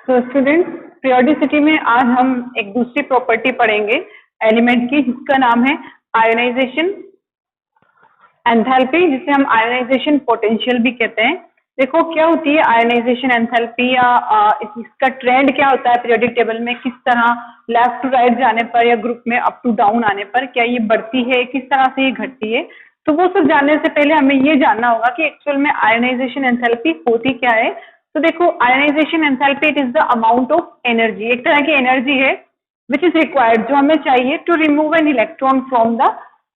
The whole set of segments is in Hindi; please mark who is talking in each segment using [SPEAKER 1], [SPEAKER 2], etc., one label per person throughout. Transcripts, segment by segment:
[SPEAKER 1] तो स्टूडेंट्स, पीरियोडिसिटी में आज हम एक दूसरी प्रॉपर्टी पढ़ेंगे एलिमेंट की, जिसका नाम है आयोनाइजेशन एंथैल्पी, जिसे हम आयोनाइजेशन पोटेंशियल भी कहते हैं। देखो क्या होती है आयोनाइजेशन एंथैल्पी, या इसका ट्रेंड क्या होता है पीरियोडिक टेबल में, किस तरह लेफ्ट टू राइट जाने पर या ग्रुप में अप टू डाउन आने पर क्या ये बढ़ती है, किस तरह से ये घटती है। तो वो सब जानने से पहले हमें ये जानना होगा कि एक्चुअल में आयोनाइजेशन एंथैल्पी होती क्या है। तो देखो, ionisation enthalpy it is the amount of energy, एक तरह की एनर्जी है विच इज रिक्वायर्ड, जो हमें चाहिए to remove an electron from the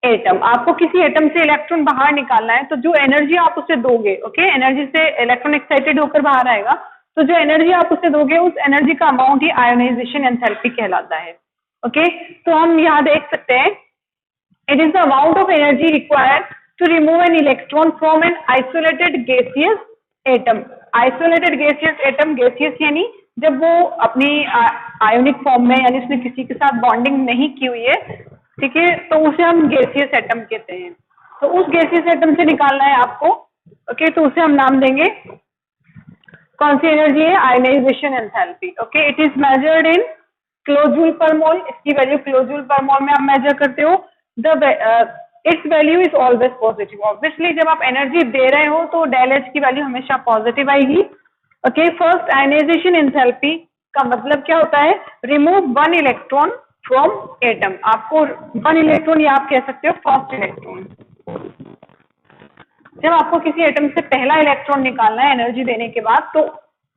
[SPEAKER 1] atom. आपको किसी एटम से इलेक्ट्रॉन बाहर निकालना है, तो जो एनर्जी आप उसे दोगे, ओके, एनर्जी से इलेक्ट्रॉन एक्साइटेड होकर बाहर आएगा, तो जो एनर्जी आप उसे दोगे उस एनर्जी का अमाउंट ही आयोनाइजेशन एंथैल्पी कहलाता है। ओके, तो हम यहाँ देख सकते हैं it is the amount of energy required to remove an electron from an isolated gaseous atom. Isolated gaseous atom, gaseous यानी जब वो अपनी आयोनिक फॉर्म में, यानी उसने किसी के साथ बॉन्डिंग नहीं की हुई है, ठीक है, तो उसे हम गैसियस एटम कहते हैं। तो उस गैसियस एटम से निकालना है आपको, ओके, तो उसे हम नाम देंगे, कौन सी एनर्जी है, ionisation enthalpy. Okay, it is measured in kilojoule पर मोल, इसकी वैल्यू किलोजूल पर मोल में आप मेजर करते हो। It's value is always positive. Obviously जब आप एनर्जी दे रहे हो तो डेल एच की वैल्यू हमेशा पॉजिटिव आएगी। ओके, फर्स्ट आयोनाइजेशन एंथैल्पी का मतलब क्या होता है, remove one electron from atom. आपको वन इलेक्ट्रॉन, या आप कह सकते हो फर्स्ट इलेक्ट्रॉन। जब आपको किसी एटम से पहला इलेक्ट्रॉन निकालना है एनर्जी देने के बाद, तो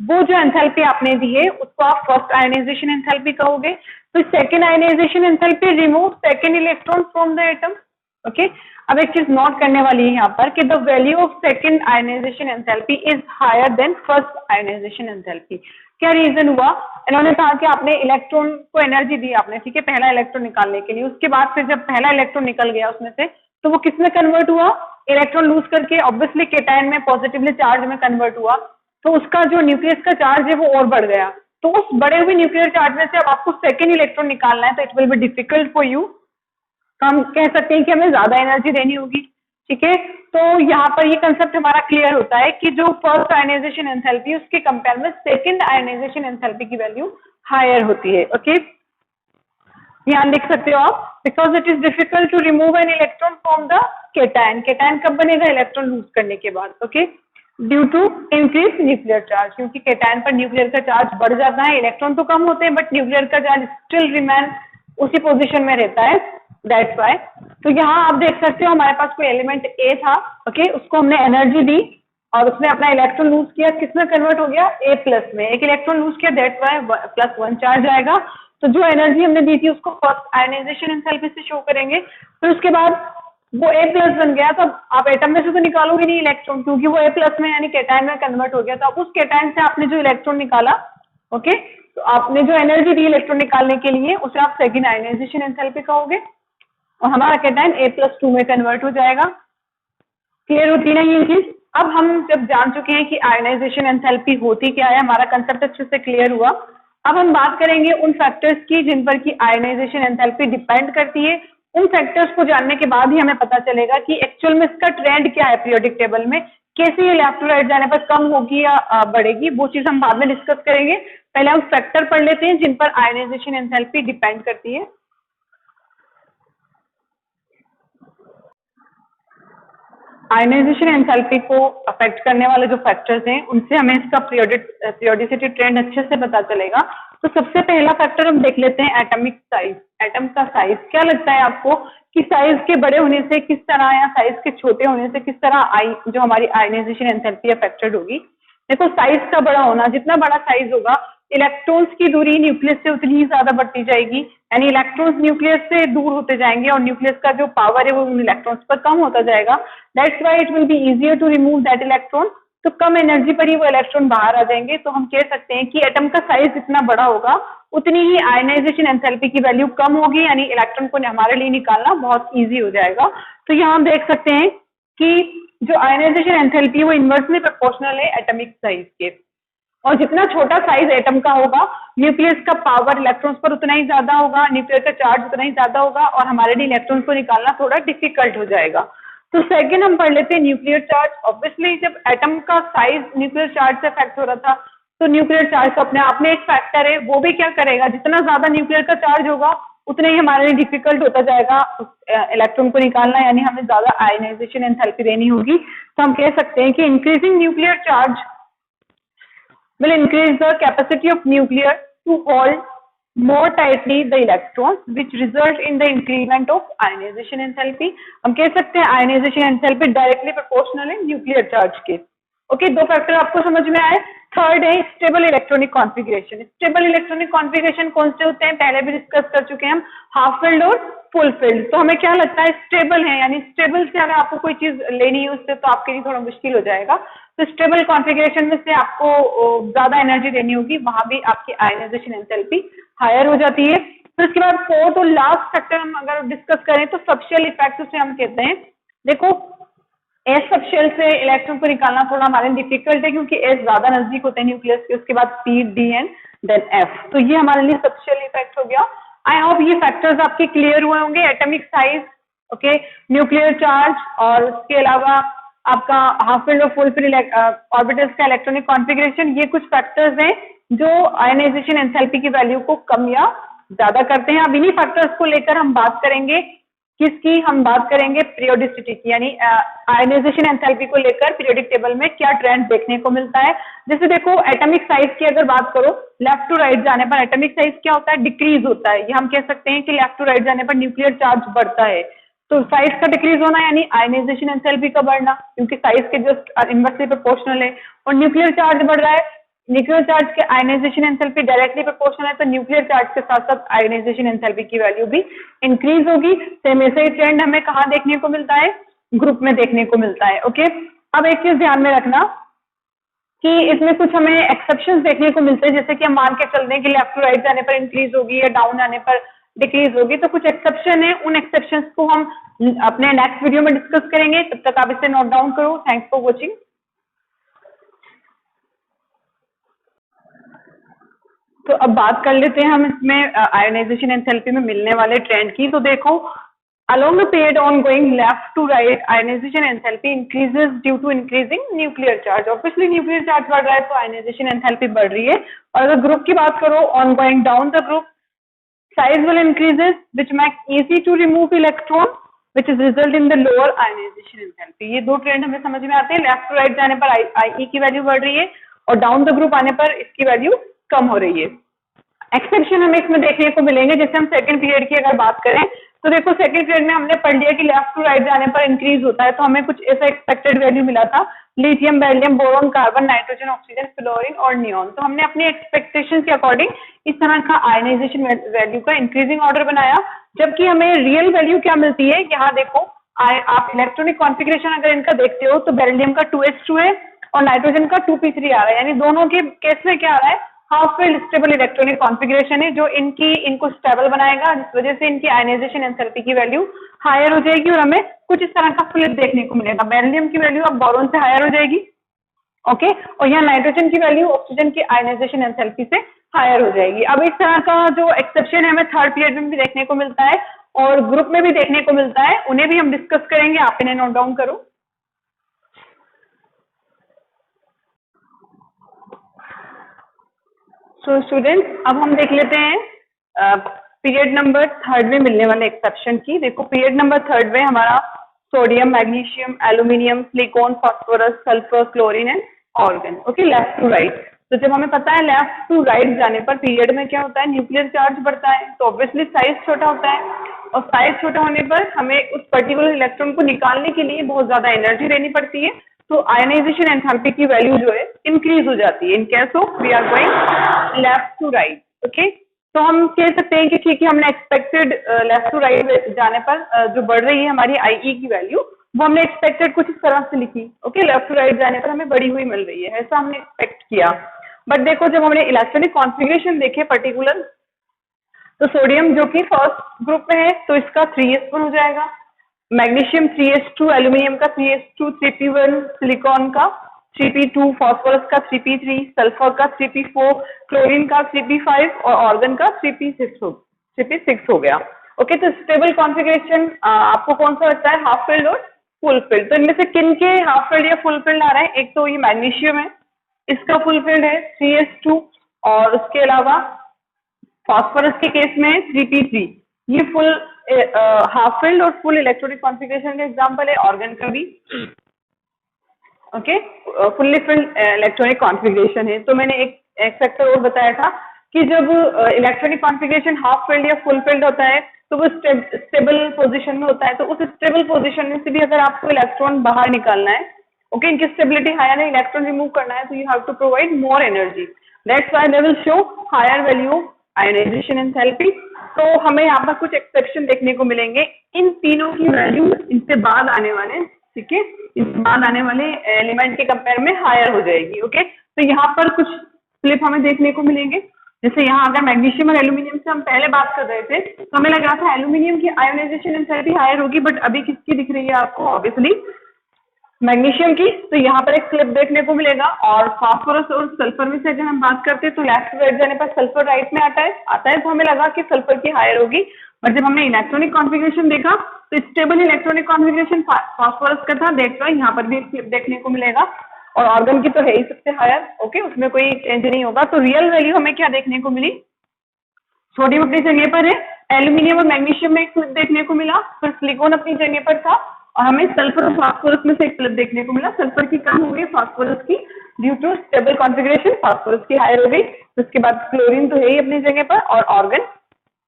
[SPEAKER 1] वो जो एंथैल्पी आपने दी है उसको आप फर्स्ट आयोनाइजेशन एंथैल्पी कहोगे। तो second ionization enthalpy remove second electron from the atom. Okay, अब एक चीज नोट करने वाली है यहाँ पर कि the value of second ionization enthalpy is higher than first ionization enthalpy. क्या रीजन हुआ, इन्होंने कहा कि आपने इलेक्ट्रॉन को एनर्जी दी आपने, ठीक है, पहला इलेक्ट्रॉन निकालने के लिए, उसके बाद फिर जब पहला इलेक्ट्रॉन निकल गया उसमें से, तो वो किस में कन्वर्ट हुआ, इलेक्ट्रॉन लूज करके ऑब्वियसली केटायन में, पॉजिटिवली चार्ज में कन्वर्ट हुआ। तो उसका जो न्यूक्लियस का चार्ज है वो और बढ़ गया। तो उस बढ़े हुए न्यूक्लियर चार्ज में से अब आपको सेकेंड इलेक्ट्रॉन निकालना है, तो it will be difficult for you. तो हम कह सकते हैं कि हमें ज्यादा एनर्जी देनी होगी, ठीक है। तो यहाँ पर ये कंसेप्ट हमारा क्लियर होता है कि जो फर्स्ट आयोनाइजेशन एंथैल्पी है उसके कंपेयर में सेकंड आयोनाइजेशन एंथैल्पी की वैल्यू हायर होती है। ओके, यहाँ लिख सकते हो आप, because it is difficult to remove an electron from the cation. Cation कब बनेगा, इलेक्ट्रॉन लूज करने के बाद। Okay, due to increase nuclear charge, क्योंकि केटायन पर न्यूक्लियर का चार्ज बढ़ जाता है, इलेक्ट्रॉन तो कम होते हैं बट न्यूक्लियर का चार्ज स्टिल रिमेन उसी पोजीशन में रहता है, दैट्स व्हाई। तो यहाँ आप देख सकते हो हमारे पास कोई एलिमेंट ए था, ओके, उसको हमने एनर्जी दी और उसने अपना इलेक्ट्रॉन लूज किया, किसमें कन्वर्ट हो गया, ए प्लस में, एक इलेक्ट्रॉन लूज किया, दैट्स व्हाई +1 चार्ज आएगा। तो जो एनर्जी हमने दी थी उसको फर्स्ट आयोनाइजेशन एंथैल्पी से शो करेंगे। फिर उसके बाद वो ए प्लस बन गया, तो आप एटम में से तो निकालोगे नहीं इलेक्ट्रॉन, क्योंकि वो ए प्लस में यानी केटायन में कन्वर्ट हो गया। तो आप उस केटायन से आपने जो इलेक्ट्रॉन निकाला, ओके, तो आपने जो एनर्जी दी इलेक्ट्रॉन निकालने के लिए उसे आप सेकंड आयोनाइजेशन एंथैल्पी कहोगे, और हमारा केटायन A+2 में कन्वर्ट हो जाएगा। क्लियर होती ना ये चीज। अब हम जब जान चुके हैं कि आयोनाइजेशन एंथैल्पी होती क्या है, हमारा कंसेप्ट अच्छे से क्लियर हुआ। अब हम बात करेंगे उन फैक्टर्स की जिन पर की आयोनाइजेशन एंथैल्पी डिपेंड करती है। उन फैक्टर्स को जानने के बाद ही हमें पता चलेगा कि एक्चुअल में इसका ट्रेंड क्या है पीरियोडिक टेबल में, कैसे ये लेफ्ट टू राइट जाने पर कम होगी या बढ़ेगी, वो चीज हम बाद में डिस्कस करेंगे। पहले हम फैक्टर पढ़ लेते हैं जिन पर आयोनाइजेशन एंथैल्पी डिपेंड करती है। आयोनाइजेशन एंथैल्पी को अफेक्ट करने वाले जो फैक्टर्स हैं उनसे हमें इसका पीरियोडिसिटी ट्रेंड अच्छे से पता चलेगा। तो सबसे पहला फैक्टर हम देख लेते हैं एटॉमिक साइज। एटम का साइज क्या लगता है आपको कि साइज के बड़े होने से किस तरह, या साइज के छोटे होने से किस तरह जो हमारी आयोनाइजेशन एंथैल्पी अफेक्टेड होगी। देखो, साइज का बड़ा होना, जितना बड़ा साइज होगा इलेक्ट्रॉन्स की दूरी न्यूक्लियस से उतनी ही ज्यादा बढ़ती जाएगी, यानी इलेक्ट्रॉन्स न्यूक्लियस से दूर होते जाएंगे और न्यूक्लियस का जो पावर है वो उन इलेक्ट्रॉन्स पर कम होता जाएगा। That's why it will be easier to remove that electron. तो कम एनर्जी पर ही वो इलेक्ट्रॉन बाहर आ जाएंगे। तो हम कह सकते हैं कि एटम का साइज जितना बड़ा होगा उतनी ही आयोनाइजेशन एंथैल्पी की वैल्यू कम होगी, यानी इलेक्ट्रॉन को हमारे लिए निकालना बहुत ईजी हो जाएगा। तो यहाँ हम देख सकते हैं कि जो आयोनाइजेशन एंथैल्पी है वो इनवर्सली प्रोपोर्शनल है एटॉमिक साइज के, और जितना छोटा साइज एटम का होगा न्यूक्लियस का पावर इलेक्ट्रॉन्स पर उतना ही ज्यादा होगा, न्यूक्लियर का चार्ज उतना ही ज्यादा होगा, और हमारे लिए इलेक्ट्रॉन्स को निकालना थोड़ा डिफिकल्ट हो जाएगा। तो सेकंड हम पढ़ लेते हैं न्यूक्लियर चार्ज। ऑब्वियसली जब एटम का साइज न्यूक्लियर चार्ज से अफेक्ट हो रहा था, तो न्यूक्लियर चार्ज तो अपने आप में एक फैक्टर है, वो भी क्या करेगा, जितना ज्यादा न्यूक्लियर का चार्ज होगा उतना ही हमारे लिए डिफिकल्ट होता जाएगा इलेक्ट्रॉन को निकालना, यानी हमें ज्यादा आयनाइजेशन एंथैल्पी देनी होगी। तो हम कह सकते हैं कि increasing nuclear charge will increase the capacity of nucleus to hold more tightly the electrons, which result in the increment of ionization enthalpy। हम कह सकते हैं ionization enthalpy डायरेक्टली प्रोपोर्शनल है न्यूक्लियर चार्ज के। ओके, दो फैक्टर आपको समझ में आए। थर्ड है stable electronic configuration. Stable electronic configuration कौन से होते हैं, पहले भी डिस्कस कर चुके हैं हम, हाफ फिल्ड और फुल फिल्ड। तो हमें क्या लगता है स्टेबल है, यानी स्टेबल से अगर आपको कोई चीज लेनी है उससे तो आपके लिए थोड़ा मुश्किल हो जाएगा। तो स्टेबल कॉन्फ़िगरेशन में से आपको ज्यादा एनर्जी देनी होगी, वहां भी आपकी आयनाइजेशन एंथैल्पी हायर हो जाती है। फिर उसके बाद फोर्थ और लास्ट फैक्टर हम अगर डिस्कस करें तो सबशेल इफेक्ट उसे हम कहते हैं। देखो एस सबशेल से इलेक्ट्रॉन को निकालना थोड़ा हमारे लिए डिफिकल्ट है क्योंकि एस ज्यादा नजदीक होते हैं न्यूक्लियस के, उसके बाद p d and then f. तो ये हमारे लिए सबशेल इफेक्ट हो गया। आई होप ये फैक्टर्स आपके क्लियर हुए होंगे। Atomic size, okay, nuclear charge और उसके अलावा आपका हाफ फिल्ड और फुल फिल्ड ऑर्बिटल्स का इलेक्ट्रॉनिक कॉन्फ़िगरेशन, ये कुछ फैक्टर्स हैं जो आयनाइजेशन एंथैल्पी की वैल्यू को कम या ज्यादा करते हैं। अब इन्हीं फैक्टर्स को लेकर हम बात करेंगे, किसकी, हम बात करेंगे पीरियोडिसिटी की, यानी आयनाइजेशन एंथैल्पी को लेकर पीरियोडिक टेबल में क्या ट्रेंड देखने को मिलता है। जैसे देखो एटॉमिक साइज की अगर बात करो, लेफ्ट टू राइट जाने पर एटॉमिक साइज क्या होता है, डिक्रीज होता है। ये हम कह सकते हैं कि लेफ्ट टू राइट जाने पर न्यूक्लियर चार्ज बढ़ता है। तो साइज का डिक्रीज होना यानी आयनाइजेशन एंथैल्पी का बढ़ना, क्योंकि साइज के जस्ट इनवर्सली प्रोपोर्शनल है। और न्यूक्लियर चार्ज बढ़ रहा है, न्यूक्लियर चार्ज के आयनाइजेशन एंथैल्पी डायरेक्टली प्रोपोर्शनल है, तो न्यूक्लियर चार्ज के साथ साथ आयनाइजेशन एंथैल्पी की वैल्यू भी इंक्रीज होगी। सेम ऐसे ही ट्रेंड हमें कहाँ देखने को मिलता है, ग्रुप में देखने को मिलता है। ओके, अब एक चीज ध्यान में रखना कि इसमें कुछ हमें एक्सेप्शंस देखने को मिलते हैं, जैसे कि हम मान के चलते हैं कि लेफ्ट टू राइट जाने पर इंक्रीज होगी या डाउन जाने पर डिक्रीज होगी। तो कुछ एक्सेप्शन है, उन एक्सेप्शंस को हम अपने नेक्स्ट वीडियो में डिस्कस करेंगे। तब तक आप इसे नोट डाउन करो। Thanks for watching. तो अब बात कर लेते हैं हम इसमें आयनाइजेशन एंथैल्पी में मिलने वाले ट्रेंड की। तो देखो along the period ongoing left to right ionization enthalpy increases due to increasing nuclear charge। obviously nuclear charge बढ़ रहा है तो ionization enthalpy बढ़ रही है। और अगर ग्रुप की बात करो, ongoing down the group size will increases which makes easy to remove electron which is result in the lower ionization enthalpy। ये दो ट्रेंड हमें समझ में आते हैं। लेफ्ट टू राइट जाने पर IE की वैल्यू बढ़ रही है और डाउन द ग्रुप आने पर इसकी वैल्यू कम हो रही है। एक्सेप्शन हमें इसमें देखने को मिलेंगे। जैसे हम सेकंड पीरियड की अगर बात करें तो देखो सेकंड पीरियड में हमने पढ़ लिया कि लेफ्ट टू राइट जाने पर इंक्रीज होता है, तो हमें कुछ ऐसा एक्सपेक्टेड वैल्यू मिला था, lithium, beryllium, boron, carbon, nitrogen, oxygen, fluorine और नियॉन। तो हमने अपनी एक्सपेक्टेशन के अकॉर्डिंग इस तरह का आयनाइजेशन वैल्यू का इंक्रीजिंग ऑर्डर बनाया। जबकि हमें रियल वैल्यू क्या मिलती है, यहाँ देखो आप इलेक्ट्रॉनिक कॉन्फ़िगरेशन अगर इनका देखते हो तो बेरिलियम का 2s2 है और नाइट्रोजन का 2p3 आ रहा है, यानी दोनों के केस में क्या आ रहा है, half filled stable electronic configuration है जो इनको स्टेबल बनाएगा, जिस वजह से इनकी आयनाइजेशन एंथैल्पी की वैल्यू हायर हो जाएगी और हमें कुछ इस तरह का फ्लिप देखने को मिलेगा। बेरिलियम की वैल्यू अब बोरॉन से हायर हो जाएगी, ओके, और यहाँ नाइट्रोजन की वैल्यू ऑक्सीजन की आयनाइजेशन एंथैल्पी से हायर हो जाएगी। अब इस तरह का जो एक्सेप्शन है हमें थर्ड पीरियड में भी देखने को मिलता है और ग्रुप में भी देखने को मिलता है, उन्हें भी हम डिस्कस करेंगे, आप इन्हें नोट डाउन करो। तो स्टूडेंट्स अब हम देख लेते हैं पीरियड नंबर थर्ड में मिलने वाले एक्सेप्शन की। देखो पीरियड नंबर थर्ड में हमारा sodium, magnesium, aluminium, silicon, phosphorus, sulphur, chlorine and argon. Okay, left to right. तो जब हमें पता है लेफ्ट टू राइट जाने पर पीरियड में क्या होता है, न्यूक्लियर चार्ज बढ़ता है, तो ऑब्वियसली साइज छोटा होता है और साइज छोटा होने पर हमें उस पर्टिकुलर इलेक्ट्रॉन को निकालने के लिए बहुत ज्यादा एनर्जी देनी पड़ती है। तो आयनाइजेशन एंथैल्पी की वैल्यू जो है इंक्रीज हो जाती है in case of we are going left to right. Okay, तो हम कह सकते हैं कि ठीक है, हमने एक्सपेक्टेड लेफ्ट टू राइट जाने पर जो बढ़ रही है हमारी IE की वैल्यू, वो हमने एक्सपेक्टेड कुछ इस तरह से लिखी। ओके, लेफ्ट टू राइट जाने पर हमें बढ़ी हुई मिल रही है, ऐसा हमने एक्सपेक्ट किया। बट देखो जब हमने इलेक्ट्रॉनिक कॉन्फ़िगरेशन देखे पर्टिकुलर, तो सोडियम जो कि फर्स्ट ग्रुप में है तो इसका 3s1 हो जाएगा, मैग्नीशियम 3s2, एल्यूमिनियम का 3s2, 3p1, सिलिकॉन का 3p2, फास्फोरस का 3p3, सल्फर का 3p4, क्लोरीन का 3p5 और ऑर्गन का 3p6 हो गया। ओके, तो स्टेबल कॉन्फ़िगरेशन आपको कौन सा लगता है, हाफ फिल्ड और फुल फिल्ड? तो इनमें से किन के हाफ फिल्ड या फुल फिल्ड आ रहा है? एक तो ये मैग्नीशियम है, इसका फुलफिल्ड है 3s2, और उसके अलावा फास्फोरस के केस में 3p3। ये फुल हाफ फिल्ड और फुल इलेक्ट्रॉनिक कॉन्फ़िगरेशन का एग्जांपल है, ऑर्गन का भी। Okay, fully filled electronic configuration है। तो मैंने एक फैक्टर और बताया था कि जब इलेक्ट्रॉनिक कॉन्फ़िगरेशन हाफ फिल्ड या फुल फिल्ड होता है तो वो स्टेबल पोजीशन में होता है। तो उस स्टेबल पोजीशन में से भी अगर आपको इलेक्ट्रॉन बाहर निकालना है, ओके, इनकी स्टेबिलिटी हायर है, इलेक्ट्रॉन रिमूव करना है, तो you have to provide more energy. That's why they will show higher value ionization enthalpy. तो हमें यहाँ पर कुछ एक्सेप्शन देखने को मिलेंगे। इन तीनों की वैल्यू इनसे बाद आने वाले, ठीक है, इसके बाद आने वाले एलिमेंट के कंपेयर में हायर हो जाएगी। ओके, तो यहाँ पर कुछ स्लिप हमें देखने को मिलेंगे। जैसे यहाँ अगर मैग्नीशियम और एल्यूमिनियम से हम पहले बात कर रहे थे तो हमें लग रहा था एल्यूमिनियम की आयोनाइजेशन एंथैल्पी हायर होगी, बट अभी किसकी दिख रही है आपको? ऑब्वियसली मैग्नीशियम की। तो यहाँ पर एक स्लिप देखने को मिलेगा। और फास्फोरस और सल्फर में से अगर हम बात करते हैं तो लेफ्ट बैठ जाने पर सल्फर राइट में आता है, तो हमें लगा कि सल्फर की हायर होगी, और जब हमने इलेक्ट्रॉनिक कॉन्फ़िगरेशन देखा तो स्टेबल इलेक्ट्रॉनिक कॉन्फ़िगरेशन फास्फोरस का था। दैट्स व्हाई यहाँ पर भी एक स्लिप देखने को मिलेगा। और ऑर्गन की तो है ही सबसे हायर, ओके, उसमें कोई चेंज नहीं होगा। तो रियल वैल्यू हमें क्या देखने को मिली? सोडियम अपनी जगह पर है, एल्यूमिनियम और मैग्नीशियम में एक स्लिप देखने को मिला, फिर सिलिकॉन अपनी जगह पर था, और हमें सल्फर और फास्फोरस में से एक स्लिप देखने को मिला। सल्फर की कम हो गई, फास्फोरस की due to stable configuration phosphorus की हायर हो गई। उसके बाद क्लोरीन तो है ही अपनी जगह पर, और ऑर्गन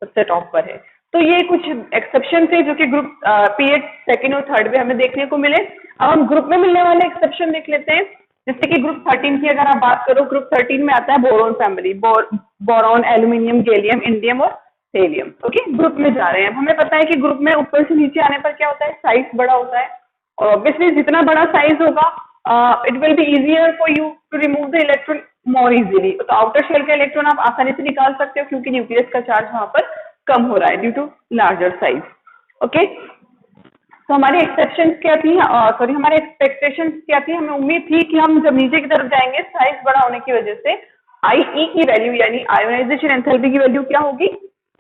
[SPEAKER 1] सबसे टॉप पर है। तो ये कुछ एक्सेप्शन थे जो कि ग्रुप पीएच सेकंड और थर्ड में हमें देखने को मिले। अब हम ग्रुप में मिलने वाले एक्सेप्शन देख लेते हैं। जैसे कि ग्रुप 13 की अगर आप बात करो, ग्रुप 13 में आता है boron family, boron, aluminium, gallium, indium और हेलियम। ओके, ग्रुप में जा रहे हैं। हमें पता है कि ग्रुप में ऊपर से नीचे आने पर क्या होता है? साइज बड़ा होता है, और ऑब्वियसली जितना बड़ा साइज होगा it will be easier for you to remove the electron more easily. तो आउटर शेल का इलेक्ट्रॉन आप आसानी से निकाल सकते हो क्योंकि न्यूक्लियस का चार्ज वहां पर कम हो रहा है due to larger size. Okay, तो हमारी एक्सेप्शन क्या थी, सॉरी हमारे एक्सपेक्टेशन क्या थी? हमें उम्मीद थी कि हम जब नीचे की तरफ जाएंगे साइज बड़ा होने की वजह से IE की वैल्यू यानी आयोनाइजेशन एंथैल्पी की वैल्यू क्या होगी?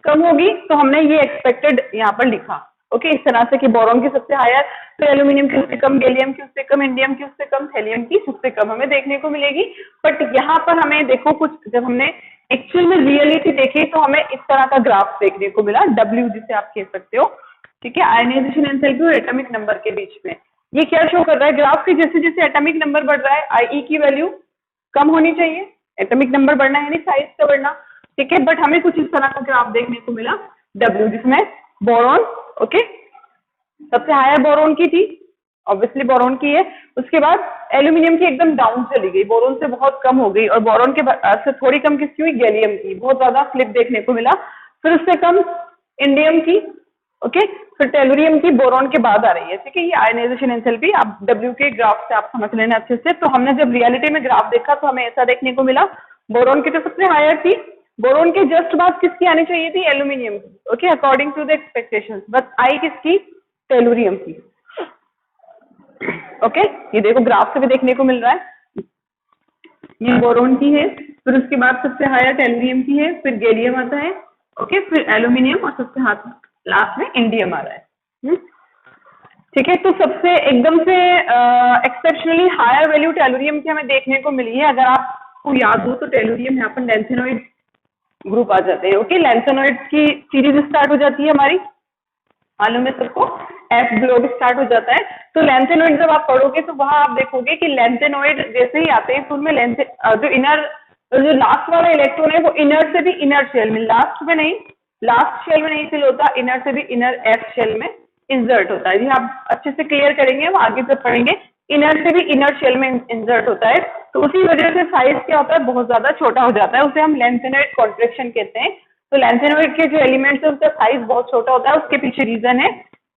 [SPEAKER 1] कम होगी। तो हमने ये एक्सपेक्टेड यहाँ पर लिखा। ओके, इस तरह से कि बोरॉन की सबसे हायर, तो एल्यूमिनियम की उससे कम, गैलियम की उससे कम, इंडियम की उससे कम, हेलियम की सबसे कम हमें देखने को मिलेगी। बट यहाँ पर हमें देखो कुछ, जब हमने एक्चुअल में रियलिटी देखी तो हमें इस तरह का ग्राफ देखने को मिला, W जिसे आप कह सकते हो, ठीक है, आयोनाइजेशन एंथैल्पी और एटॉमिक नंबर के बीच में। ये क्या शो कर रहा है ग्राफ के? जैसे जैसे एटॉमिक नंबर बढ़ रहा है IE की वैल्यू कम होनी चाहिए, एटॉमिक नंबर बढ़ना है यानी साइज का बढ़ना, ठीक है। बट हमें कुछ इस तरह का ग्राफ देखने को मिला W, जिसमें बोरॉन, ओके, सबसे हायर बोरॉन की थी, ऑब्वियसली बोरॉन की है। उसके बाद एल्यूमिनियम की एकदम डाउन चली गई, बोरॉन से बहुत कम हो गई, और बोरॉन के से थोड़ी कम किसकी हुई? गैलियम की, बहुत ज्यादा फ्लिप देखने को मिला। फिर उससे कम इंडियम की, ओके, फिर टेलुरियम की बोरॉन के बाद आ रही है, ठीक है। ये आयोनाइजेशन एंथैल्पी आप W के ग्राफ से आप समझ लेना अच्छे से। तो हमने जब रियलिटी में ग्राफ देखा तो हमें ऐसा देखने को मिला, बोरॉन की तो सबसे हायर थी, बोरॉन के जस्ट बाद किसकी आनी चाहिए थी? एल्यूमिनियम की, okay, according to the expectations. But I किसकी? टेलुरियम की। ओके, ये देखो ग्राफ से भी देखने को मिल रहा है, ये बोरॉन की है, फिर उसके बाद सबसे हायर टेलुरियम की है, फिर गैलियम आता है, ओके, फिर एल्यूमिनियम, और सबसे लास्ट में इंडियम आ रहा है, ठीक है। तो सबसे एकदम से एक्सेप्शनली हायर वैल्यू टेलुरियम की हमें देखने को मिली है। अगर आपको याद हो तो टेलुरियम यहाँ पर लैंथेनोइड ग्रुप आ जाते हैं, ओके, लैंथेनोइड की सीरीज स्टार्ट हो जाती है हमारी, मालूम है सबको, F ब्लॉक स्टार्ट हो जाता है। तो लैंथेनोइड जब आप पढ़ोगे तो वहां आप देखोगे कि लैंथेनोइड जैसे ही आते हैं तो उनमें जो इनर, जो लास्ट वाला इलेक्ट्रॉन है वो इनर से भी इनर शेल में, लास्ट में नहीं, लास्ट शेल में नहीं फिल होता, इनर से भी इनर F शेल में इंसर्ट होता है। जी आप अच्छे से क्लियर करेंगे, हम आगे जब पढ़ेंगे, इनर से भी इनर शेल में इंसर्ट होता है। तो उसी वजह से साइज क्या होता है? बहुत ज्यादा छोटा हो जाता है, उसे हम लैंथेनोइड कॉन्ट्रैक्शन कहते हैं। तो लैंथेनोइड के जो एलिमेंट्स है उसका साइज बहुत छोटा होता है। उसके पीछे रीजन है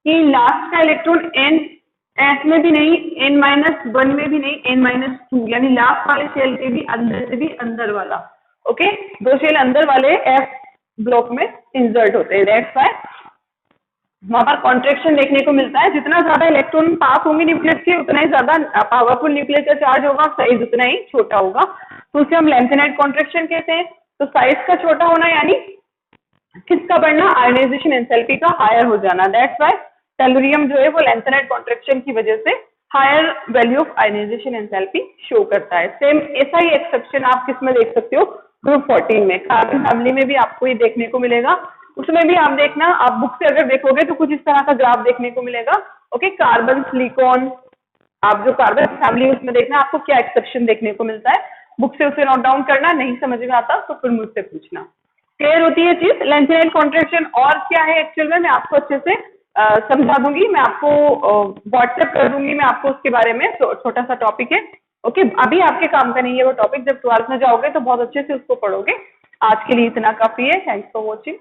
[SPEAKER 1] कि लास्ट का इलेक्ट्रॉन S में भी नहीं, N-1 में भी नहीं, N-2, यानी लास्ट वाले शेल के भी अंदर से भी अंदर वाला, ओके, दो शेल अंदर वाले F ब्लॉक में इंसर्ट होते हैं। दैट्स व्हाई वहां पर कॉन्ट्रैक्शन देखने को मिलता है। जितना ज्यादा इलेक्ट्रॉन पास होंगे न्यूक्लियस के उतना ही ज्यादा पावरफुल न्यूक्लियस का चार्ज होगा, साइज उतना ही छोटा होगा, तो उसे हम लैंथेनाइड कॉन्ट्रैक्शन कहते हैं। तो साइज का छोटा होना यानी किसका बढ़ना? आयोनाइजेशन एंथैल्पी का हायर हो जाना। दैट्स व्हाई टेलुरियम जो है वो लैंथेनाइड कॉन्ट्रैक्शन की वजह से higher value of ionization enthalpy show करता है। सेम ऐसा ही एक्सेप्शन आप किस में देख सकते हो, ग्रुप 14 में, कार्बन फैमिली में भी आपको ये देखने को मिलेगा। उसमें भी आप देखना, आप बुक से अगर देखोगे तो कुछ इस तरह का ग्राफ देखने को मिलेगा। ओके, कार्बन सिलिकॉन, आप जो कार्बन फैमिली उसमें देखना आपको क्या एक्सेप्शन देखने को मिलता है, बुक से उसे नोट डाउन करना। नहीं समझ में आता तो फिर मुझसे पूछना। क्लियर होती है चीज? लेंथेनाइल कॉन्ट्रैक्शन और क्या है एक्चुअल में, मैं आपको अच्छे से समझा दूंगी, मैं आपको व्हाट्सएप कर दूंगी मैं आपको उसके बारे में, छोटा सा टॉपिक है। ओके, अभी आपके काम का नहीं है वो टॉपिक, जब 12th में जाओगे तो बहुत अच्छे से उसको पढ़ोगे। आज के लिए इतना काफी है। Thanks for watching.